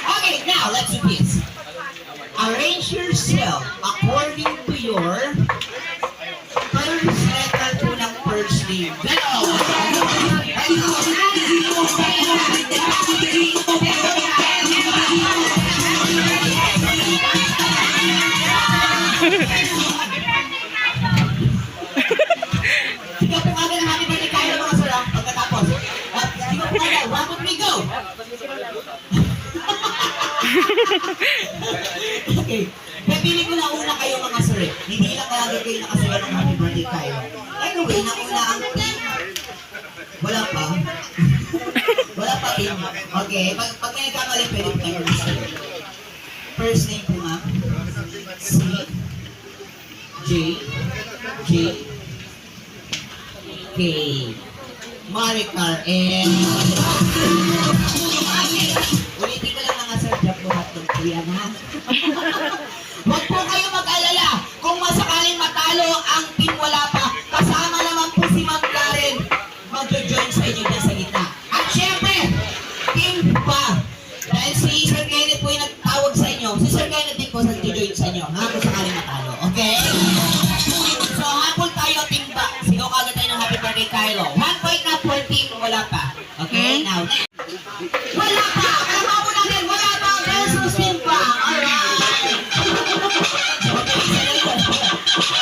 Okay, now let's do this. Arrange yourself according to your first letter po ng first name. Sige po agad ang happy birthday kayo mga sir. Pagkatapos. Sige po agad. 1, 2, 3, go! Okay. Pipili ko na una kayo mga sir. Hindi lang kalagay kayo nakasaya ng happy birthday kayo. Anyway, nauna ang team. Wala pa. Wala pa team. Okay. Pag may kamali, pwede po kayo sir. First name po nga. C. J. J. K. Maricar and ulitin ko lang mga sir, drop mo hotdog po yan ha. Huwag po kayo mag-alala kung masakaling matalo ang team wala pa. Kasama naman po si Ma'am Karen mag-join sa inyo dyan sa gitna. At syempre, team pa. Dahil si Sir Kenneth po yung nagtawag sa inyo. Si Sir Kenneth din po nag-join sa inyo. Ha? Kung sakaling matalo. Okay? So, hapon tayo, team pa. Sigaw kagad tayo ng happy birthday, Kylo. 1 point na for team, wala pa. Okay? Now, wala pa! Kaya po natin, wala pa! Versus team pa! Alright!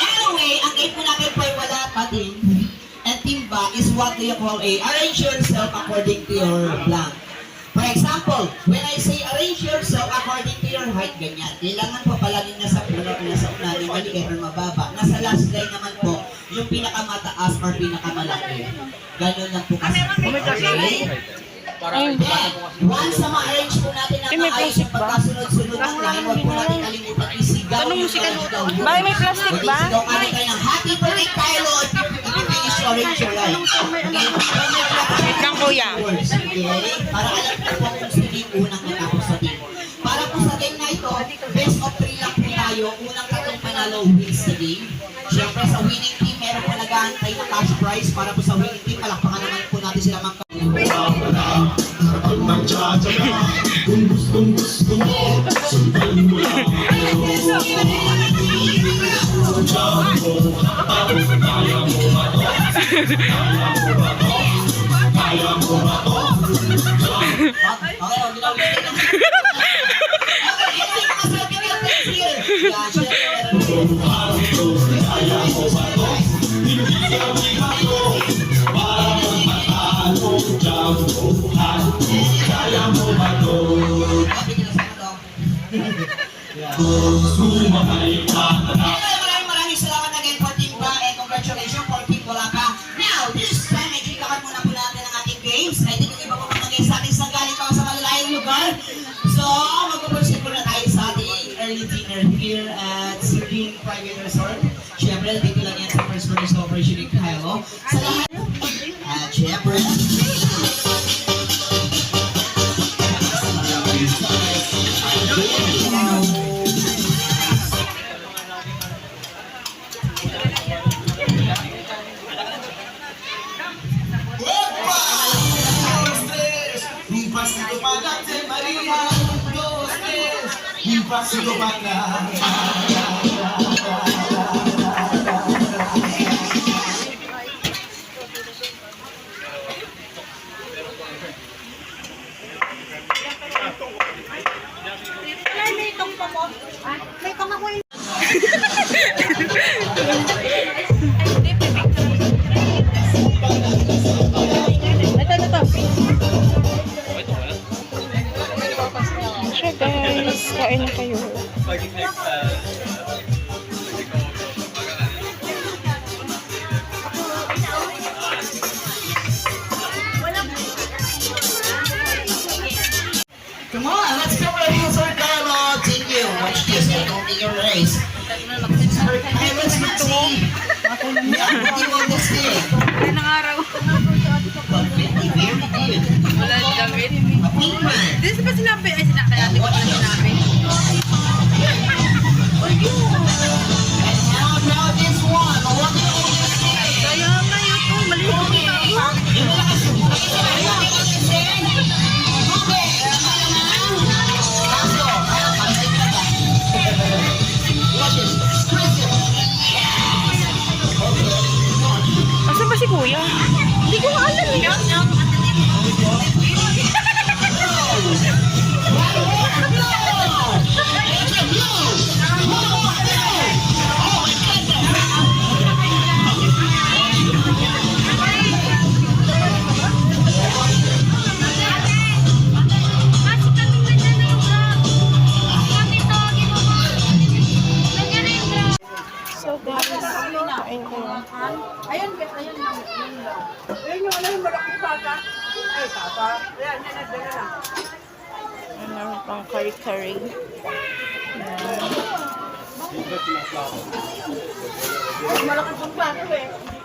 Anyway, ang game po natin po ay wala pa din. And team ba is what do you call a arrange yourself according to your blank. For example, when I say arrange yourself according to your height, ganyan. Kailangan po palaging nasa puno, nasa unahin, maligay or mababa. Nasa last line naman po, yung pinakamataas or pinakamalaki. Ganun lang po kasi. Okay? Then, once na ma-arrange po natin ang maayos yung pagkasunod-sunod ng line, huwag po natin kalimutan isigaw yung sigaw. Bakit may plastic ba? Isigaw kami kayo ng happy birthday, Kylo, if you finish to arrange your line. Okay? Wait lang kuya. Okay? Para alam ko po kung sino yung unang natapos sa team. Para po sa game na ito, best of 3 lang po tayo. Unang katong panalo wins the game. Siyempre sa winning team, meron po nag-aantay na cash prize. Para po sa winning team, palakpakan naman po natin sila mga kapag nagtsatsaga, kung gustong gusto mo, sundan mo lang ako. Diyan mo, tapos kaya mo ba to? Kaya mo ba to? Kaya mo ba to? Okay, huwag na ulitin lang. Okay, ito yung mga sabi niya, friends here. Kaya mo ba to? Hindi kami ako, para magmatalo, diyan mo, kaya mo ba to? Sumakay ka na. Maraming salamat again for Team Ba and congratulations for Team Wala Pa. Now, this time, ay kikakat muna po natin ang ating games. I think yung iba po mga games natin sa galing pa sa malalayang lugar. So, mag-proceed po na tayo sa ating early dinner here at Serene Private Resort. Siyempre, dito lang yan sa first furnace operation ni Kylo. Sa lahat, at siyempre, Pasito pa na. May itong pa mo. May itong ako yun. Ito. Sure guys, kain na kayo. come on, let's go ready, Sir Kylo. Thank you. Watch this, I don't think your race. Sir Kylo, let's go see. What do you want this day? Ilang araw. Very good. Wala damit. Pink man. This ba sinabi? Ay, sinakaya ko pala sinabi. And now this one. What do you want this day? Kaya nga yun. Mali ko. Yung malakas. kuya? Hindi ko alam eh. So guys, kain kayo. Ayun, ayun lang. Ayun yung ano yung malaking bata. Ay, tata. Ayan, dala lang. Ang namin pang curry-curry. Malaking bata eh.